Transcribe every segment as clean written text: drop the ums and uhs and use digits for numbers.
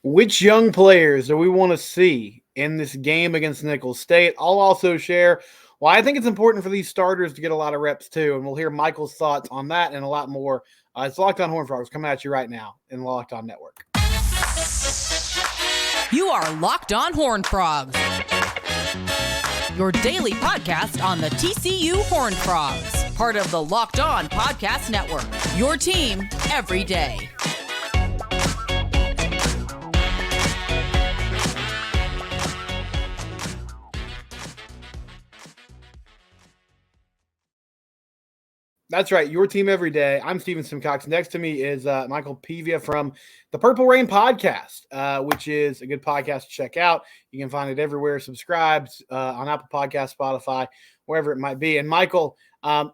Which young players do we want to see in this game against Nicholls State? I'll also share why I think it's important for these starters to get a lot of reps too, and we'll hear Michael's thoughts on that and a lot more. It's Locked On Horned Frogs coming at you right now in the Locked On Network. You are Locked On Horned Frogs, your daily podcast on the TCU Horned Frogs, part of the Locked On Podcast Network, your team every day. That's right, your team every day. I'm Steven Simcox. Next to me is Michael Pevia from the Purple Rain Podcast, which is a good podcast to check out. You can find it everywhere. Subscribe on Apple Podcasts, Spotify, wherever it might be. And Michael,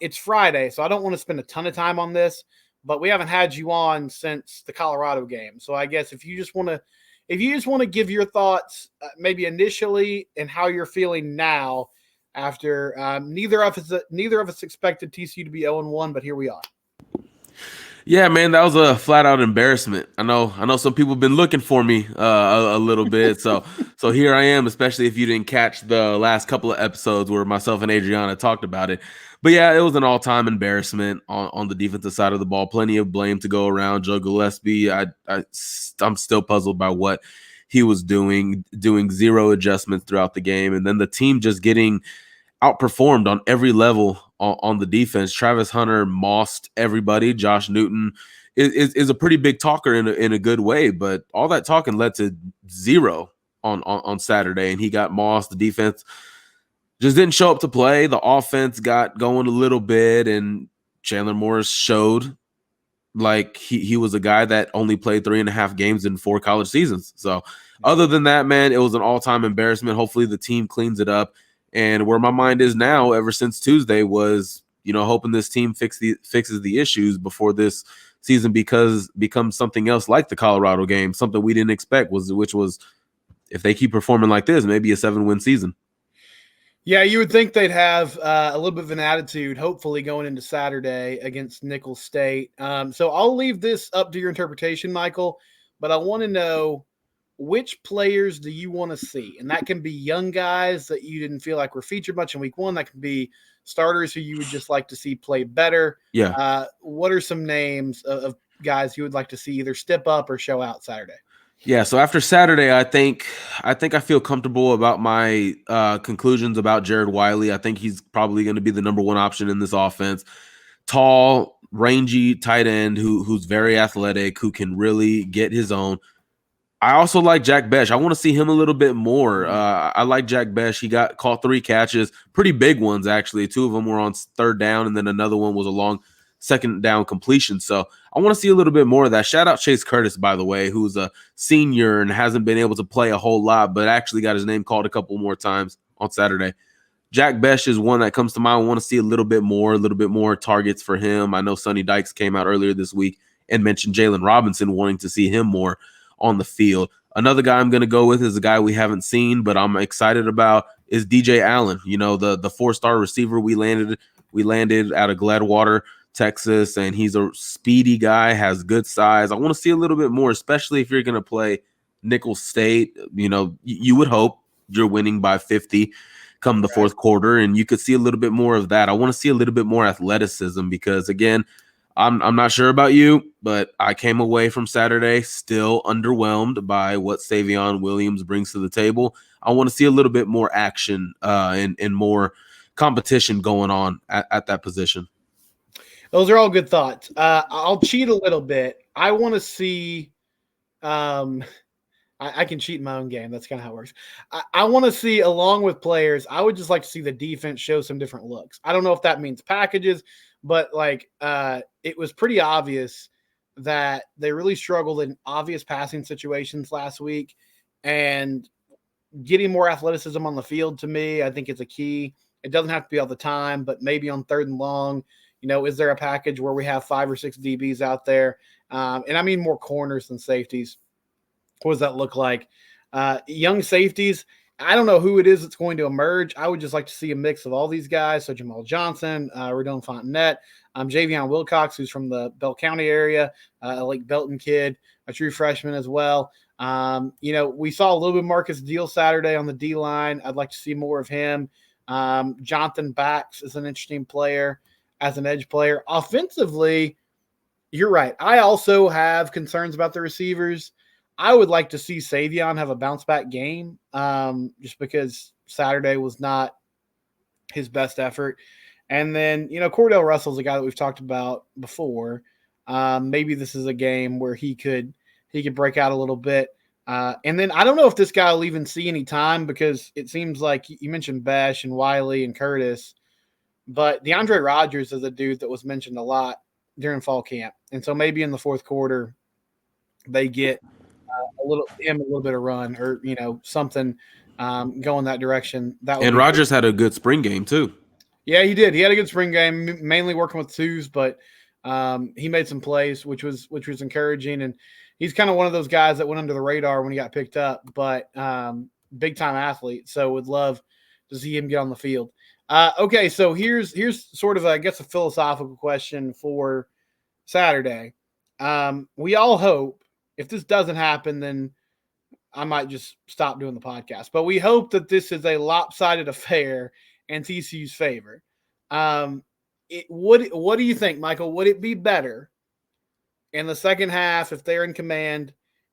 it's Friday, so I don't want to spend a ton of time on this, but we haven't had you on since the Colorado game. So I guess if you just want to give your thoughts, maybe initially, and how you're feeling now. After neither of us expected TCU to be 0-1, but here we are. Yeah, man, that was a flat out embarrassment. I know some people have been looking for me a little bit, so here I am. Especially if you didn't catch the last couple of episodes where myself and Adriana talked about it. But yeah, it was an all-time embarrassment on the defensive side of the ball. Plenty of blame to go around. Joe Gillespie, I'm still puzzled by what he was doing zero adjustments throughout the game, and then the team just getting outperformed on every level on the defense. Travis Hunter mossed everybody. Josh Newton is a pretty big talker in a good way, but all that talking led to zero on Saturday, and he got mossed. The defense just didn't show up to play. The offense got going a little bit, and Chandler Morris showed like he was a guy that only played 3.5 games in 4 college seasons. So other than that, man, it was an all-time embarrassment. Hopefully the team cleans it up. And where my mind is now, ever since Tuesday, was, hoping this team fixes the issues before this season becomes something else like the Colorado game, something we didn't expect, which was if they keep performing like this, maybe a 7-win season. Yeah, you would think they'd have a little bit of an attitude, hopefully, going into Saturday against Nicholls State. So I'll leave this up to your interpretation, Michael, but I want to know, which players do you want to see? And that can be young guys that you didn't feel like were featured much in week 1. That can be starters who you would just like to see play better. Yeah. What are some names of guys you would like to see either step up or show out Saturday? Yeah, so after Saturday, I think I feel comfortable about my conclusions about Jared Wiley. I think he's probably going to be the number 1 option in this offense. Tall, rangy tight end who's very athletic, who can really get his own. I also like Jack Besh. I want to see him a little bit more. I like Jack Besh. He caught 3 catches, pretty big ones, actually. 2 of them were on 3rd down, and then another one was a long 2nd down completion. So I want to see a little bit more of that. Shout out Chase Curtis, by the way, who's a senior and hasn't been able to play a whole lot, but actually got his name called a couple more times on Saturday. Jack Besh is one that comes to mind. I want to see a little bit more targets for him. I know Sonny Dykes came out earlier this week and mentioned Jalen Robinson, wanting to see him more on the field. Another guy I'm going to go with is a guy we haven't seen, but I'm excited about, is DJ Allen. The 4-star receiver we landed out of Gladwater, Texas, and he's a speedy guy, has good size. I want to see a little bit more, especially if you're going to play Nicholls State. You would hope you're winning by 50 come the fourth quarter, and you could see a little bit more of that. I want to see a little bit more athleticism because, again, I'm not sure about you, but I came away from Saturday still underwhelmed by what Savion Williams brings to the table. I want to see a little bit more action and more competition going on at that position. Those are all good thoughts. I'll cheat a little bit. I want to see I can cheat in my own game. That's kind of how it works. I want to see, along with players, I would just like to see the defense show some different looks. I don't know if that means packages, but it was pretty obvious that they really struggled in obvious passing situations last week, and getting more athleticism on the field, to me, I think is a key. It doesn't have to be all the time, but maybe on 3rd and long, is there a package where we have 5 or 6 DBs out there? And I mean more corners than safeties. What does that look like? Young safeties, I don't know who it is that's going to emerge. I would just like to see a mix of all these guys. So Jamal Johnson, Rodon Fontenette, Javion Wilcox, who's from the Bell County area, Lake Belton kid, a true freshman as well. We saw a little bit of Marcus Deal Saturday on the D line. I'd like to see more of him. Jonathan Bax is an interesting player as an edge player. Offensively, you're right. I also have concerns about the receivers. I would like to see Savion have a bounce back game, just because Saturday was not his best effort. And then, Cordell Russell's a guy that we've talked about before. Maybe this is a game where he could break out a little bit. And then I don't know if this guy will even see any time, because it seems like you mentioned Besh and Wiley and Curtis, but DeAndre Rogers is a dude that was mentioned a lot during fall camp. And so maybe in the fourth quarter they get a little bit of run, or, something going that direction. And Rogers had a good spring game too. Yeah, he did. He had a good spring game, mainly working with twos, but he made some plays, which was encouraging. And he's kind of one of those guys that went under the radar when he got picked up, but big time athlete. So would love to see him get on the field. Okay, so here's sort of, I guess, a philosophical question for Saturday. We all hope, if this doesn't happen, then I might just stop doing the podcast. But we hope that this is a lopsided affair in TCU's favor. What do you think, Michael? Would it be better in the second half, if they're in command,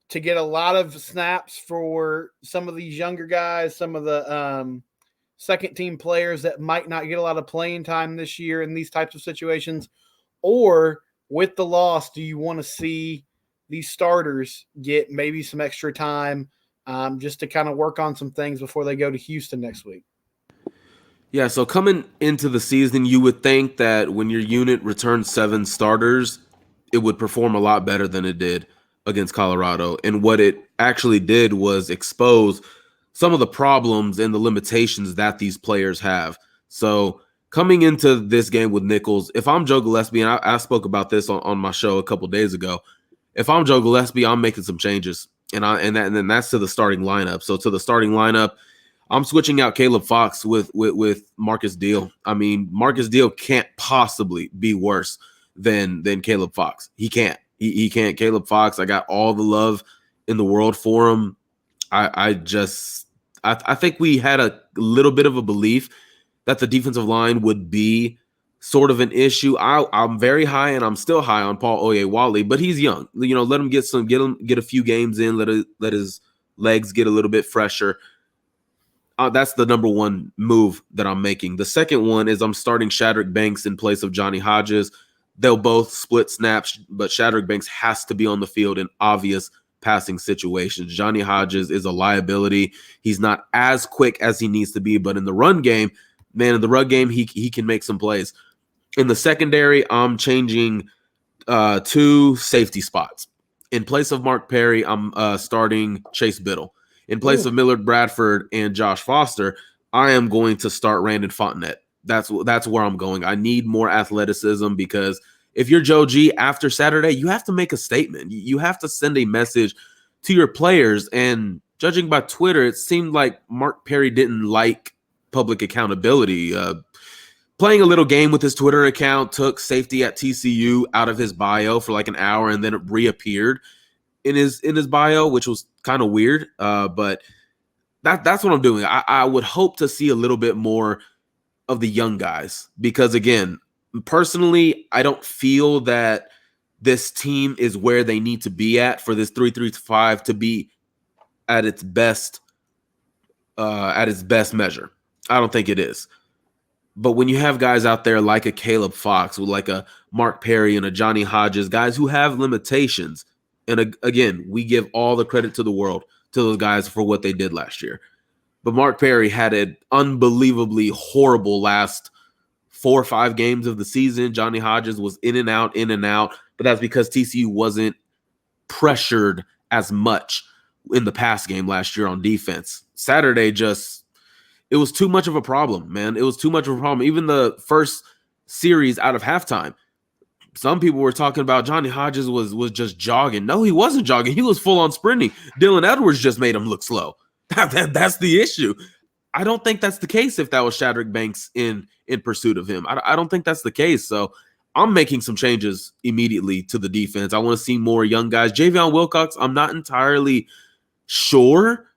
to get a lot of snaps for some of these younger guys, some of the second team players that might not get a lot of playing time this year in these types of situations? Or with the loss, do you want to see these starters get maybe some extra time just to kind of work on some things before they go to Houston next week? Yeah, so coming into the season, you would think that when your unit returns 7 starters, it would perform a lot better than it did against Colorado. And what it actually did was expose some of the problems and the limitations that these players have. So coming into this game with Nicholls, if I'm Joe Gillespie, and I spoke about this on my show a couple days ago, if I'm Joe Gillespie, I'm making some changes. And then that's to the starting lineup. So to the starting lineup, I'm switching out Caleb Fox with Marcus Deal. I mean, Marcus Deal can't possibly be worse than Caleb Fox. He can't. He can't. Caleb Fox, I got all the love in the world for him. I think we had a little bit of a belief that the defensive line would be sort of an issue. I'm very high, and I'm still high on Paul Oyewale, but he's young. Let him get a few games in. Let his legs get a little bit fresher. That's the number one move that I'm making. The second one is I'm starting Shadrack Banks in place of Johnny Hodges. They'll both split snaps, but Shadrack Banks has to be on the field in obvious passing situations. Johnny Hodges is a liability. He's not as quick as he needs to be, but in the run game, he can make some plays. In the secondary, I'm changing 2 safety spots. In place of Mark Perry, I'm starting Chase Biddle. In place of Millard Bradford and Josh Foster, I am going to start Randon Fontenette. That's where I'm going. I need more athleticism, because if you're Joe G after Saturday, you have to make a statement. You have to send a message to your players. And judging by Twitter, it seemed like Mark Perry didn't like public accountability. Playing a little game with his Twitter account, took safety at TCU out of his bio for like an hour, and then it reappeared in his bio, which was kind of weird. But that's what I'm doing. I would hope to see a little bit more of the young guys, because again, personally, I don't feel that this team is where they need to be at for this 3-3-5 to be at its best measure. I don't think it is. But when you have guys out there like a Caleb Fox, with like a Mark Perry and a Johnny Hodges, guys who have limitations, and again, we give all the credit to the world to those guys for what they did last year. But Mark Perry had an unbelievably horrible last 4 or 5 games of the season. Johnny Hodges was in and out, but that's because TCU wasn't pressured as much in the pass game last year on defense. Saturday it was too much of a problem, man. It was too much of a problem. Even the first series out of halftime, some people were talking about Johnny Hodges was just jogging. No, he wasn't jogging. He was full on sprinting. Dylan Edwards just made him look slow. That's the issue. I don't think that's the case if that was Shadrack Banks in pursuit of him. I don't think that's the case. So I'm making some changes immediately to the defense. I want to see more young guys. Javion Wilcox, I'm not entirely sure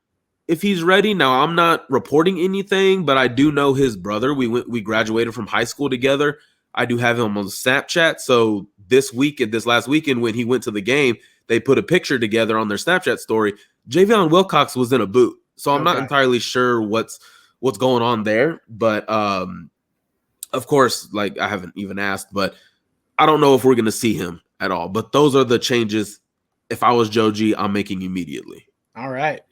if he's ready. Now, I'm not reporting anything, but I do know his brother. We graduated from high school together. I do have him on Snapchat. So this last weekend, when he went to the game, they put a picture together on their Snapchat story. Javion Wilcox was in a boot. So I'm not entirely sure what's going on there. But of course, like I haven't even asked, but I don't know if we're going to see him at all. But those are the changes. If I was Joe G, I'm making immediately. All right.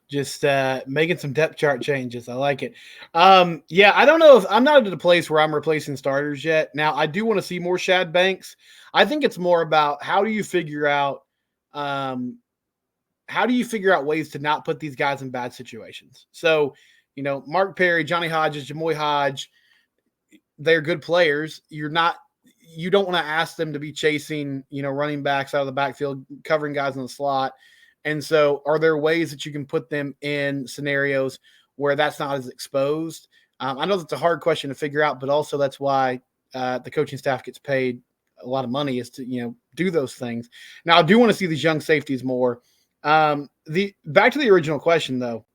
Just making some depth chart changes. I like it. Yeah, I don't know if I'm not at a place where I'm replacing starters yet. Now, I do want to see more Shad Banks. I think it's more about how do you figure out ways to not put these guys in bad situations. So, Mark Perry, Johnny Hodges, Jamoy Hodge, they're good players. You don't want to ask them to be chasing, running backs out of the backfield, covering guys in the slot. And so are there ways that you can put them in scenarios where that's not as exposed? I know that's a hard question to figure out, but also that's why the coaching staff gets paid a lot of money is to, do those things. Now, I do want to see these young safeties more. Back to the original question, though,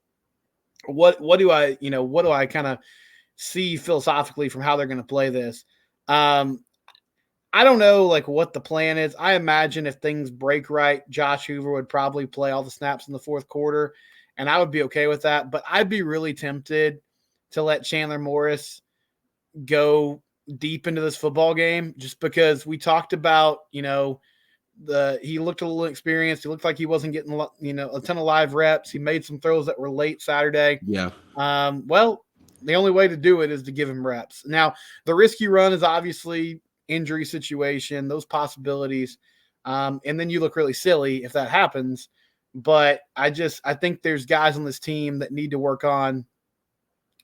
what do I kind of see philosophically from how they're going to play this? I don't know what the plan is. I imagine if things break right, Josh Hoover would probably play all the snaps in the fourth quarter, and I would be okay with that. But I'd be really tempted to let Chandler Morris go deep into this football game just because we talked about, he looked a little inexperienced. He looked like he wasn't getting, a ton of live reps. He made some throws that were late Saturday. Yeah. Well, the only way to do it is to give him reps. Now, the risky run is obviously injury situation, those possibilities. And then you look really silly if that happens. But I think there's guys on this team that need to work on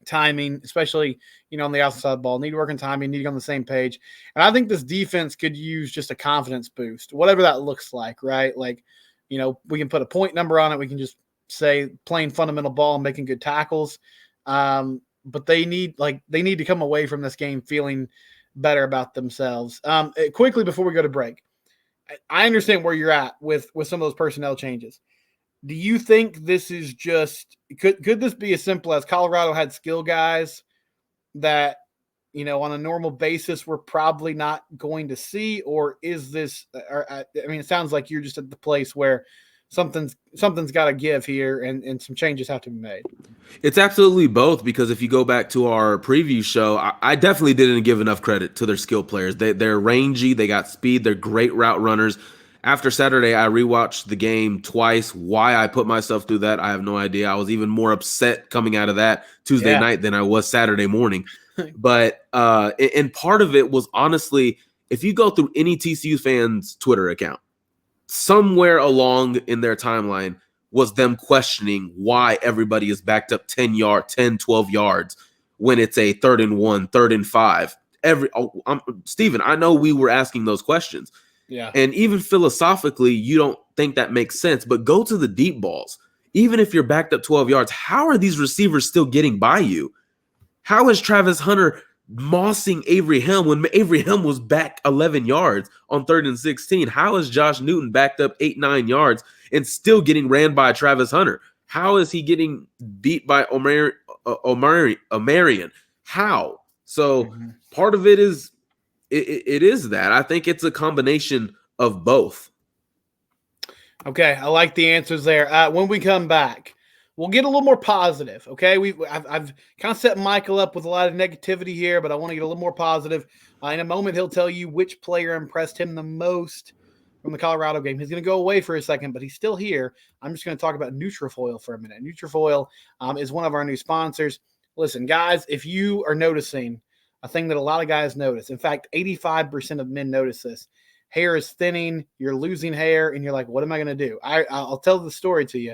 timing, especially, on the outside of the ball, need to work on timing, need to get on the same page. And I think this defense could use just a confidence boost, whatever that looks like, right? We can put a point number on it. We can just say playing fundamental ball and making good tackles. But they need to come away from this game feeling better about themselves. Quickly before we go to break, I understand where you're at with some of those personnel changes. Do you think this is just could this be as simple as Colorado had skill guys that on a normal basis we're probably not going to see, or is this? It sounds like you're just at the place where something's got to give here, and some changes have to be made. It's absolutely both, because if you go back to our preview show, I definitely didn't give enough credit to their skill players. They're rangy, they got speed, they're great route runners. After Saturday, I rewatched the game twice. Why I put myself through that, I have no idea. I was even more upset coming out of that Tuesday night than I was Saturday morning. But and part of it was, honestly, if you go through any TCU fans' Twitter account, somewhere along in their timeline was them questioning why everybody is backed up 10, 12 yards when it's a 3rd and 1, 3rd and 5. Steven, I know we were asking those questions. Yeah. And even philosophically, you don't think that makes sense, but go to the deep balls. Even if you're backed up 12 yards, how are these receivers still getting by you? How is Travis Hunter mossing Avery Helm when Avery Helm was back 11 yards on 3rd and 16? How is Josh Newton backed up 8-9 yards and still getting ran by Travis Hunter? How is he getting beat by Omarion? How? So part of it is it is that. I think it's a combination of both. Okay, I like the answers there. When we come back, we'll get a little more positive, okay? I've kind of set Michael up with a lot of negativity here, but I want to get a little more positive. In a moment, he'll tell you which player impressed him the most from the Colorado game. He's going to go away for a second, but he's still here. I'm just going to talk about Nutrafol for a minute. Nutrafol is one of our new sponsors. Listen, guys, if you are noticing a thing that a lot of guys notice, in fact, 85% of men notice this, hair is thinning, you're losing hair, and you're like, what am I going to do? I'll tell the story to you.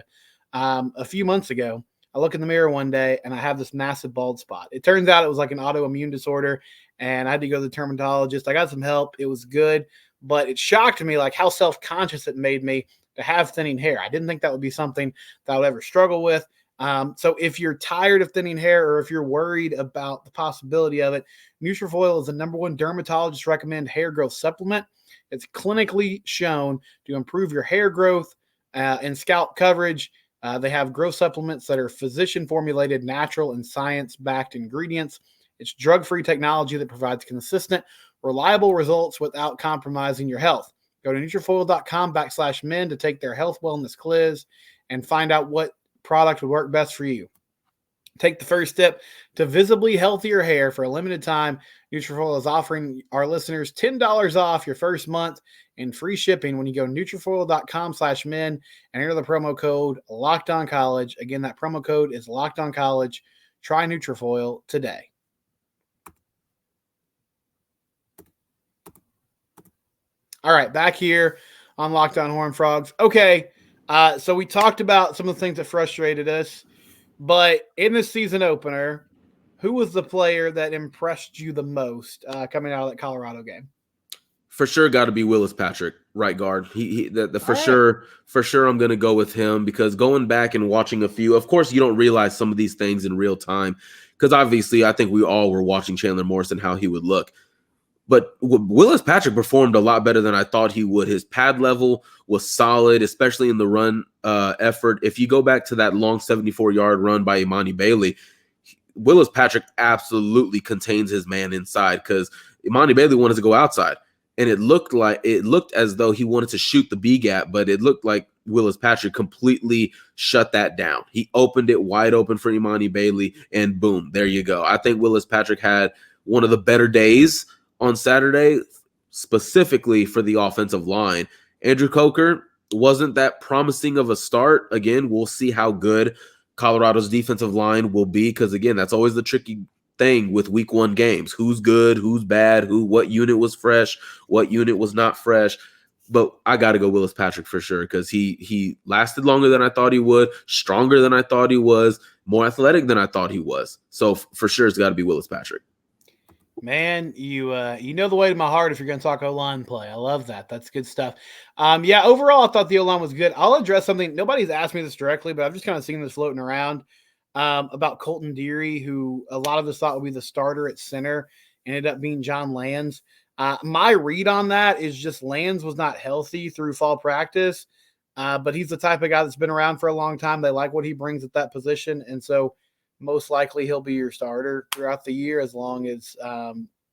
A few months ago, I look in the mirror one day and I have this massive bald spot. It turns out it was like an autoimmune disorder, and I had to go to the dermatologist. I got some help. It was good, but it shocked me how self-conscious it made me to have thinning hair. I didn't think that would be something that I would ever struggle with. So if you're tired of thinning hair or if you're worried about the possibility of it, Nutrafol is the #1 dermatologist recommended hair growth supplement. It's clinically shown to improve your hair growth and scalp coverage. They have growth supplements that are physician formulated, natural, and science backed ingredients. It's drug-free technology that provides consistent, reliable results without compromising your health. Go to Nutrafol.com/men to take their health wellness quiz and find out what product would work best for you. Take the first step to visibly healthier hair. For a limited time, Nutrafol is offering our listeners $10 off your first month and free shipping when you go to Nutrafol.com/men and enter the promo code LOCKEDONCollege. Again, that promo code is LOCKEDONCollege. Try Nutrafol today. All right, back here on Locked On Horned Frogs. Okay, so we talked about some of the things that frustrated us, but in the season opener, who was the player that impressed you the most coming out of that Colorado game? For sure, got to be Willis Patrick, right guard. For sure, I'm going to go with him because going back and watching a few, of course, you don't realize some of these things in real time because obviously I think we all were watching Chandler Morrison, how he would look. But Willis Patrick performed a lot better than I thought he would. His pad level was solid, especially in the run effort. If you go back to that long 74-yard run by Imani Bailey, Willis Patrick absolutely contains his man inside because Imani Bailey wanted to go outside. And it looked as though he wanted to shoot the B gap, but it looked like Willis Patrick completely shut that down. He opened it wide open for Imani Bailey, and boom, there you go. I think Willis Patrick had one of the better days on Saturday, specifically for the offensive line. Andrew Coker wasn't that promising of a start. Again, we'll see how good Colorado's defensive line will be because, again, that's always the tricky thing with week 1 games. Who's good, who's bad, what unit was fresh, what unit was not fresh. But I got to go Willis Patrick for sure because he lasted longer than I thought he would, stronger than I thought he was, more athletic than I thought he was. So for sure, it's got to be Willis Patrick. Man, you know the way to my heart if you're going to talk O-line play. I love that. That's good stuff. Yeah, overall, I thought the O-line was good. I'll address something. Nobody's asked me this directly, but I've just kind of seen this floating around about Colton Deary, who a lot of us thought would be the starter at center, ended up being John Lands. My read on that is just Lands was not healthy through fall practice, but he's the type of guy that's been around for a long time. They like what he brings at that position, and so most likely he'll be your starter throughout the year as long as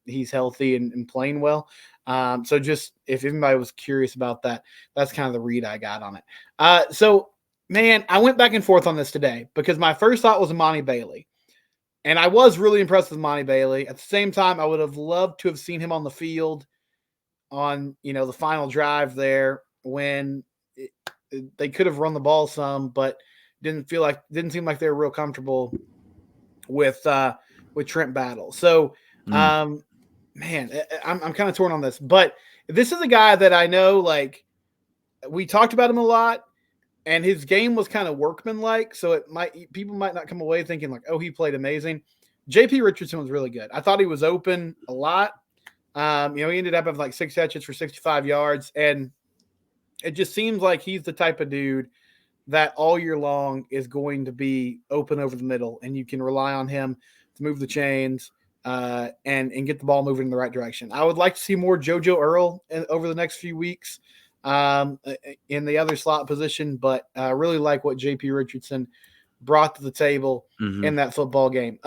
he's healthy and playing well. So just if anybody was curious about that, that's kind of the read I got on it. So, man, I went back and forth on this today because my first thought was Imani Bailey. And I was really impressed with Imani Bailey. At the same time, I would have loved to have seen him on the field on, the final drive there when they could have run the ball some, but didn't seem like they were real comfortable with Trent Battle. So, man, I'm kind of torn on this, but this is a guy that I know, like, we talked about him a lot and his game was kind of workmanlike. So people might not come away thinking like, oh, he played amazing. JP Richardson was really good. I thought he was open a lot. He ended up having like 6 catches for 65 yards. And it just seems like he's the type of dude that all year long is going to be open over the middle, and you can rely on him to move the chains and get the ball moving in the right direction. I would like to see more JoJo Earl over the next few weeks in the other slot position, but I really like what JP Richardson brought to the table in that football game.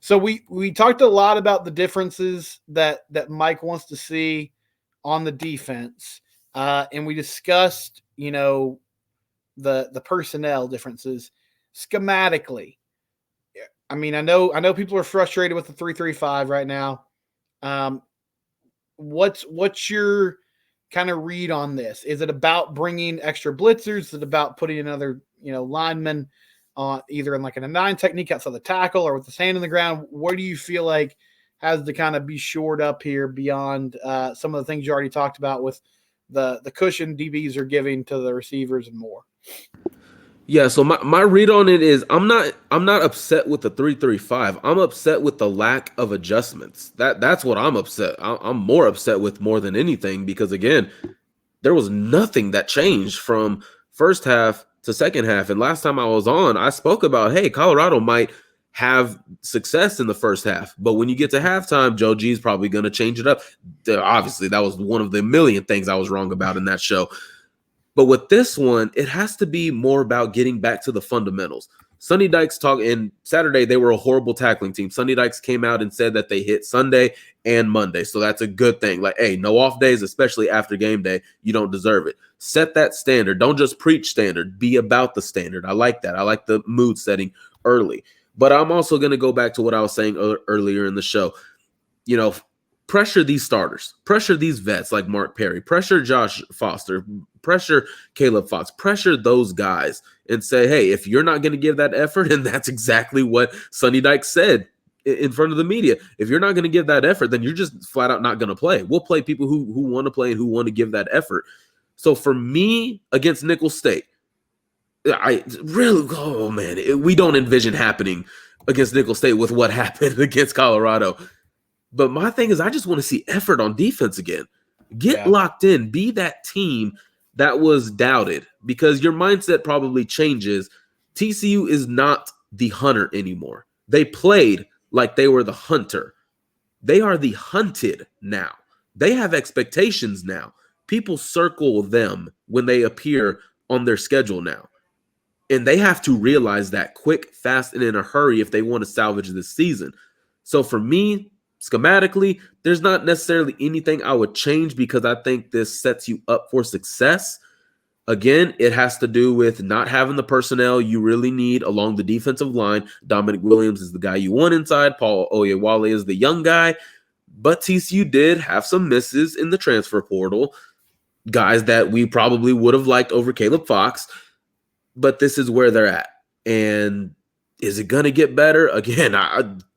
So we talked a lot about the differences that Mike wants to see on the defense, and we discussed, the personnel differences schematically. I mean, I know people are frustrated with the 3-3-5 right now. What's your kind of read on this? Is it about bringing extra blitzers? Is it about putting another, lineman on either in like a 9 technique outside the tackle or with his hand in the ground? Where do you feel like has to kind of be shored up here beyond some of the things you already talked about with the cushion DBs are giving to the receivers and more? Yeah, so my read on it is I'm not upset with the 3-3-5. I'm upset with the lack of adjustments. That's what I'm upset. I'm more upset with more than anything because, again, there was nothing that changed from first half to second half. And last time I was on, I spoke about, hey, Colorado might have success in the first half. But when you get to halftime, Joe G is probably going to change it up. Obviously, that was one of the million things I was wrong about in that show. But with this one, it has to be more about getting back to the fundamentals. Sonny Dykes and Saturday, they were a horrible tackling team. Sonny Dykes came out and said that they hit Sunday and Monday. So that's a good thing. Like, hey, no off days, especially after game day. You don't deserve it. Set that standard. Don't just preach standard. Be about the standard. I like that. I like the mood setting early. But I'm also going to go back to what I was saying earlier in the show. You know, pressure these starters. Pressure these vets like Mark Perry. Pressure Josh Foster. Pressure Caleb Fox. Pressure those guys and say, hey, if you're not going to give that effort, and that's exactly what Sonny Dykes said in front of the media. If you're not going to give that effort, then you're just flat out not going to play. We'll play people who want to play and who want to give that effort. So for me, against Nicholls State, we don't envision happening against Nicholls State with what happened against Colorado. But my thing is, I just want to see effort on defense again. Get locked in. Be that team that was doubted, because your mindset probably changes. TCU is not the hunter anymore. They played like they were the hunter. They are the hunted now. They have expectations now. People circle them when they appear on their schedule now. And they have to realize that quick, fast, and in a hurry if they want to salvage this season. So for me, schematically, there's not necessarily anything I would change, because I think this sets you up for success. Again, it has to do with not having the personnel you really need along the defensive line. Dominic Williams is the guy you want inside. Paul Oyewale is the young guy. But TCU did have some misses in the transfer portal. Guys that we probably would have liked over Caleb Fox. But this is where they're at. And is it going to get better? Again,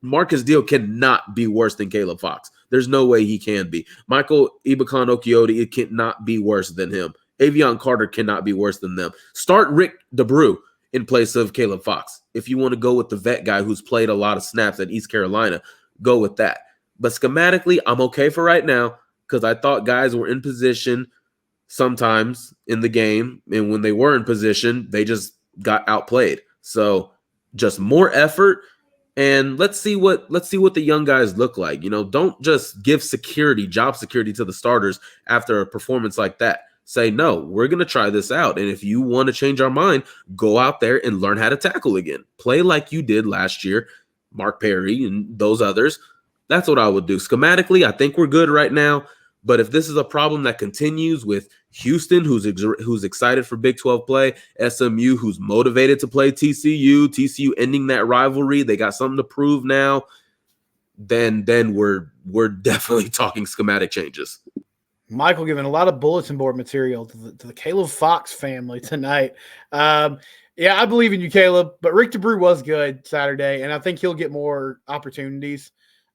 Marcus Deal cannot be worse than Caleb Fox. There's no way he can be. Michael Ibukon Okioti, it cannot be worse than him. Avion Carter cannot be worse than them. Start Rick DeBrew in place of Caleb Fox. If you want to go with the vet guy who's played a lot of snaps at East Carolina, go with that. But schematically, I'm okay for right now, because I thought guys were in position sometimes in the game, and when they were in position, they just got outplayed. So just more effort, and let's see what the young guys look like. You know, don't just give job security to the starters after a performance like that. Say, no, we're going to try this out. And if you want to change our mind, go out there and learn how to tackle again. Play like you did last year, Mark Perry and those others. That's what I would do. Schematically, I think we're good right now. But if this is a problem that continues with Houston, who's excited for Big 12 play, SMU, who's motivated to play TCU ending that rivalry, they got something to prove now, then we're definitely talking schematic changes. Michael giving a lot of bulletin board material to the Caleb Fox family tonight. Yeah, I believe in you, Caleb, but Rick DeBrew was good Saturday, and I think he'll get more opportunities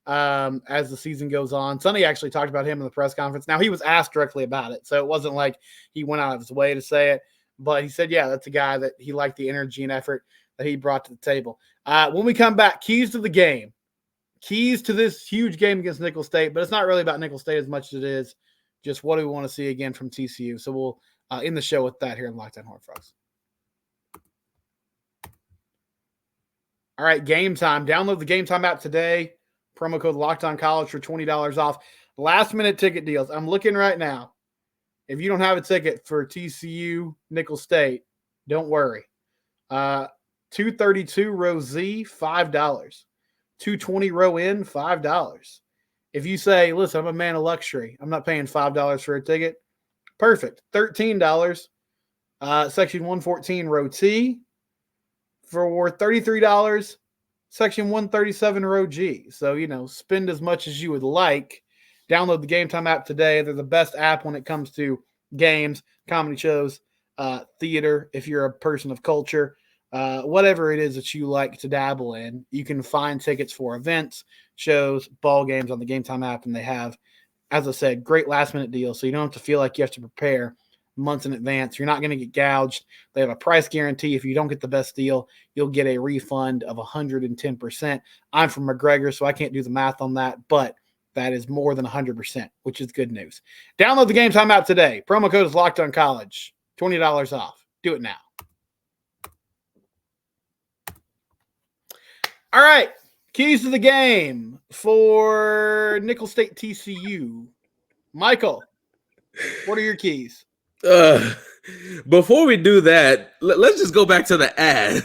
as the season goes on. Sonny actually talked about him in the press conference. Now, he was asked directly about it, so it wasn't like he went out of his way to say it, but he said, yeah, that's a guy that he liked the energy and effort that he brought to the table. When we come back, keys to the game, keys to this huge game against Nicholls State, but it's not really about Nicholls State as much as it is just what do we want to see again from TCU. So we'll end the show with that here in Locked On Horned Frogs. All right, Gametime. Download the Gametime app today. Promo code Locked On College for $20 off. Last-minute ticket deals. I'm looking right now. If you don't have a ticket for TCU Nicholls State, don't worry. 232 row Z, $5. 220 row in, $5. If you say, listen, I'm a man of luxury, I'm not paying $5 for a ticket, perfect. $13. Section 114 row T. For $33, section 137 row G. So, spend as much as you would like. Download the Gametime app today. They're the best app when it comes to games, comedy shows, theater, if you're a person of culture. Whatever it is that you like to dabble in, you can find tickets for events, shows, ball games on the Gametime app, and they have, as I said, great last-minute deals, so you don't have to feel like you have to prepare months in advance. You're not going to get gouged. They have a price guarantee. If you don't get the best deal, you'll get a refund of 110%. I'm from McGregor, so I can't do the math on that, but that is more than 100%, which is good news. Download the Gametime app today. Promo code is Locked On College. $20 off. Do it now. All right. Keys to the game for Nicholls State TCU. Michael, what are your keys? Before we do that, let's just go back to the ad.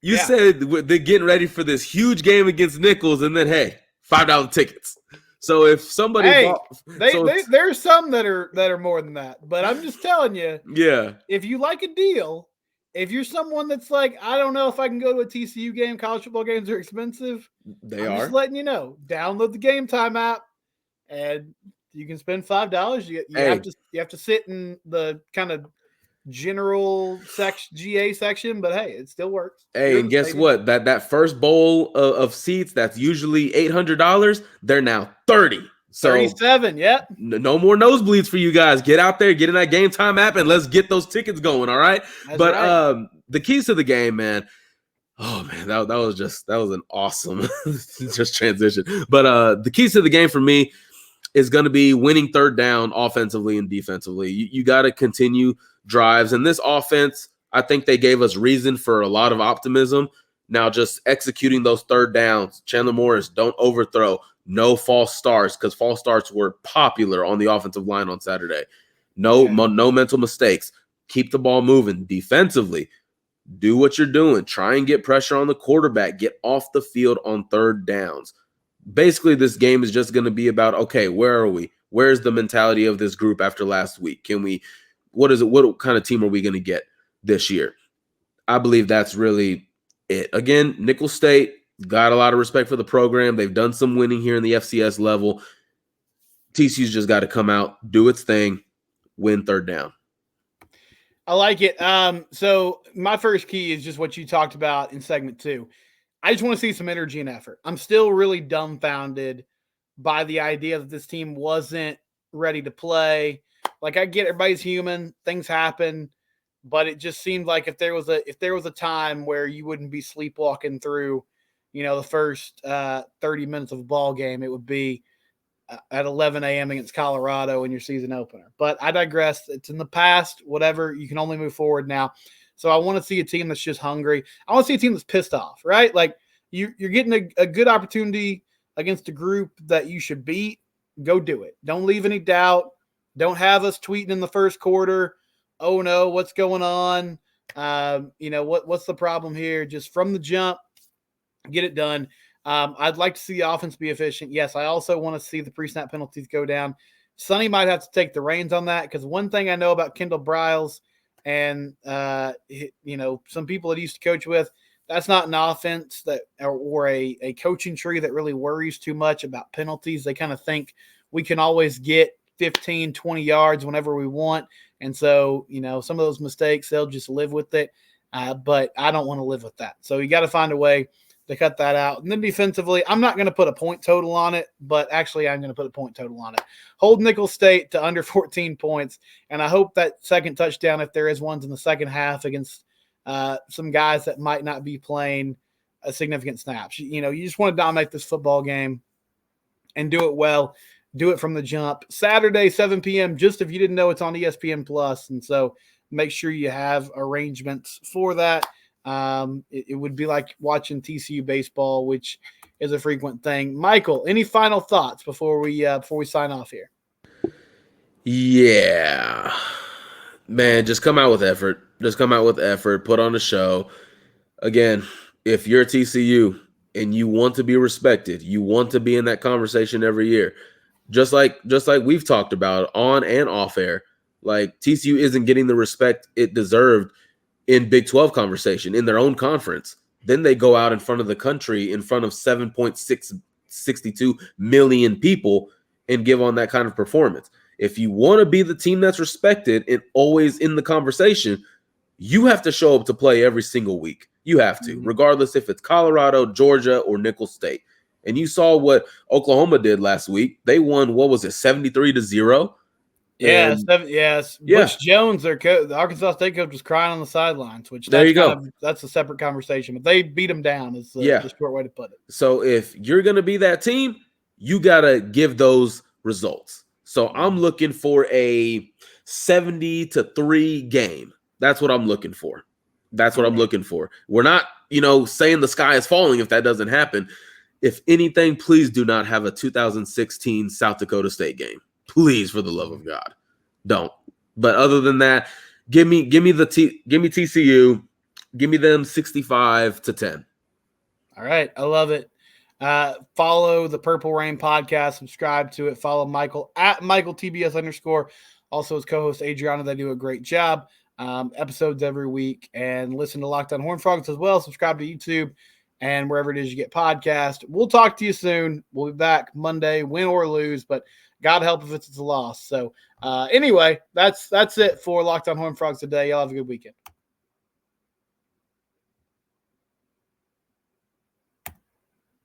You said they're getting ready for this huge game against Nicholls, and then hey, $5 tickets. So if somebody there's some that are more than that, but I'm just telling you, if you like a deal, if you're someone that's like, I don't know if I can go to a TCU game, college football games are expensive. I'm just letting you know, download the Gametime app, and you can spend $5. You have to sit in the kind of general GA section, but hey, it still works. Hey, and guess what? That first bowl of seats that's usually $800, they're now $30. So 37, yep. No more nosebleeds for you guys. Get out there, get in that Gametime app, and let's get those tickets going. All right. The keys to the game, man. Oh man, that was an awesome just transition. But the keys to the game for me is going to be winning third down offensively and defensively. You got to continue drives, and this offense, I think they gave us reason for a lot of optimism. Now just executing those third downs. Chandler Morris, don't overthrow. No false starts, because false starts were popular on the offensive line on Saturday. No mental mistakes. Keep the ball moving defensively. Do what you're doing. Try and get pressure on the quarterback. Get off the field on third downs. Basically, this game is just going to be about, okay, where are we? Where's the mentality of this group after last week? What kind of team are we going to get this year? I believe that's really it. Again, Nicholls State, got a lot of respect for the program. They've done some winning here in the FCS level. TCU's just got to come out, do its thing, win third down. I like it. So my first key is just what you talked about in segment 2. I just want to see some energy and effort. I'm still really dumbfounded by the idea that this team wasn't ready to play. Like, I get everybody's human, things happen, but it just seemed like if there was a time where you wouldn't be sleepwalking through, the first 30 minutes of a ball game, it would be at 11 a.m. against Colorado in your season opener. But I digress. It's in the past, whatever. You can only move forward now. So I want to see a team that's just hungry. I want to see a team that's pissed off, right? Like, you're getting a good opportunity against a group that you should beat. Go do it. Don't leave any doubt. Don't have us tweeting in the first quarter, oh no, what's going on? What's the problem here? Just from the jump, get it done. I'd like to see the offense be efficient. Yes, I also want to see the pre-snap penalties go down. Sonny might have to take the reins on that, because one thing I know about Kendall Briles and some people that he used to coach with, that's not an offense or a coaching tree that really worries too much about penalties. They kind of think we can always get 15, 20 yards whenever we want. And so, some of those mistakes, they'll just live with it. But I don't want to live with that. So you got to find a way to cut that out. And then defensively, I'm not going to put a point total on it, but actually I'm going to put a point total on it. Hold Nicholls State to under 14 points. And I hope that second touchdown, if there is ones in the second half against some guys that might not be playing a significant snaps. You just want to dominate this football game and do it well. Do it from the jump. Saturday, 7 p.m., just if you didn't know, it's on ESPN+. And so make sure you have arrangements for that. It would be like watching TCU baseball, which is a frequent thing. Michael, any final thoughts before we sign off here? Yeah, man, just come out with effort. Just come out with effort. Put on a show. Again, if you're a TCU and you want to be respected, you want to be in that conversation every year. Just like we've talked about on and off air, like TCU isn't getting the respect it deserved in Big 12 conversation in their own conference. Then they go out in front of the country, in front of 7.662 million people, and give on that kind of performance. If you want to be the team that's respected and always in the conversation, you have to show up to play every single week. You have to, regardless if it's Colorado, Georgia, or Nicholls State. And you saw what Oklahoma did last week. They won, 73-0. Yes. Butch Jones, the Arkansas State coach, was crying on the sidelines, which that's a separate conversation. But they beat them down is the short way to put it. So if you're going to be that team, you got to give those results. So I'm looking for a 70-3 game. That's what I'm looking for. We're not saying the sky is falling if that doesn't happen. If anything, please do not have a 2016 South Dakota State game. Please, for the love of God, don't. But other than that, give me TCU. Give me them 65-10. All right. I love it. Follow the Purple Rain podcast, subscribe to it, follow Michael at MichaelTBS_. Also his co-host Adriana. They do a great job. Episodes every week, and listen to Locked On Horned Frogs as well. Subscribe to YouTube and wherever it is you get podcast. We'll talk to you soon. We'll be back Monday, win or lose, but God help if it's a loss. So anyway, that's it for Locked On Horned Frogs today. Y'all have a good weekend.